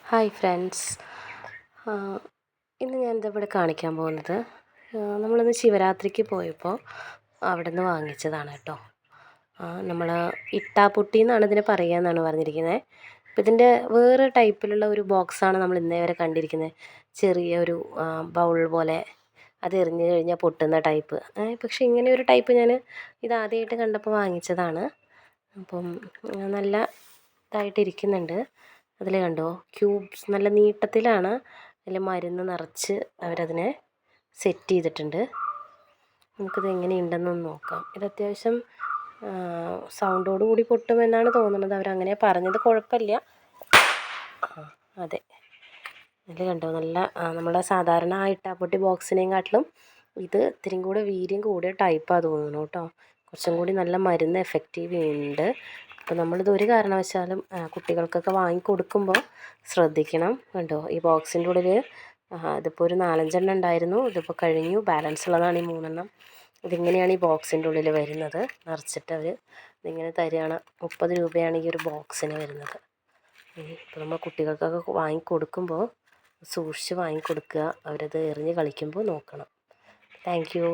Hi friends. ഇന്ന് ഞാനിതിവിടെ കാണിക്കാൻ പോകുന്നത് നമ്മളിന്ന് ശിവരാത്രിക്ക് പോയപ്പോൾ അവിടെ നിന്ന് വാങ്ങിച്ചതാണ് കേട്ടോ. നമ്മൾ ഇട്ടാപ്പുട്ടി എന്നാണ് ഇതിനെ പറയുക എന്നാണ് പറഞ്ഞിരിക്കുന്നത്. അപ്പോൾ ഇതിൻ്റെ വേറെ ടൈപ്പിലുള്ള ഒരു ബോക്സാണ് നമ്മൾ ഇന്നേ വരെ കണ്ടിരിക്കുന്നത്. ചെറിയൊരു ബൗൾ പോലെ അത് എറിഞ്ഞു കഴിഞ്ഞാൽ പൊട്ടുന്ന ടൈപ്പ്. പക്ഷേ ഇങ്ങനെ ഒരു ടൈപ്പ് ഞാൻ ഇതാദ്യമായിട്ട് കണ്ടപ്പോൾ വാങ്ങിച്ചതാണ്. അപ്പം നല്ല ഇതായിട്ടിരിക്കുന്നുണ്ട്. അതിൽ കണ്ടോ, ക്യൂബ്സ് നല്ല നീട്ടത്തിലാണ് അതിൽ മരുന്ന് നിറച്ച് അവരതിനെ സെറ്റ് ചെയ്തിട്ടുണ്ട്. നമുക്കിത് എങ്ങനെയുണ്ടെന്നൊന്ന് നോക്കാം. ഇത് അത്യാവശ്യം സൗണ്ടോട് കൂടി പൊട്ടുമെന്നാണ് തോന്നുന്നത്. അവരങ്ങനെ പറഞ്ഞത്. കുഴപ്പമില്ല. അതെ, ഇതിൽ കണ്ടോ, നല്ല നമ്മളെ സാധാരണ ഇട്ടാപ്പൊട്ടി ബോക്സിനെയും കാട്ടിലും ഇത് ഇത്തിരിയും കൂടെ വീര്യം കൂടിയ ടൈപ്പാണ് തോന്നുന്നു കേട്ടോ. കുറച്ചും കൂടി നല്ല മരുന്ന് എഫക്റ്റീവ് ഉണ്ട്. അപ്പോൾ നമ്മളിത് ഒരു കാരണവശാലും കുട്ടികൾക്കൊക്കെ വാങ്ങിക്കൊടുക്കുമ്പോൾ ശ്രദ്ധിക്കണം. കണ്ടോ, ഈ ബോക്സിൻ്റെ ഉള്ളിൽ ഇതിപ്പോൾ ഒരു 4-5 ഉണ്ടായിരുന്നു. ഇതിപ്പോൾ കഴിഞ്ഞു. ബാലൻസ് ഉള്ളതാണ് ഈ 3. ഇതിങ്ങനെയാണ് ഈ ബോക്സിൻ്റെ ഉള്ളിൽ വരുന്നത്. നിറച്ചിട്ട് അവർ ഇതിങ്ങനെ തരികയാണ്. 30 രൂപയാണ് ഈ ഒരു ബോക്സിന് വരുന്നത്. ഇപ്പോൾ നമ്മൾ കുട്ടികൾക്കൊക്കെ വാങ്ങിക്കൊടുക്കുമ്പോൾ സൂക്ഷിച്ച് വാങ്ങിക്കൊടുക്കുക. അവരത് എറിഞ്ഞ് കളിക്കുമ്പോൾ നോക്കണം. Thank you.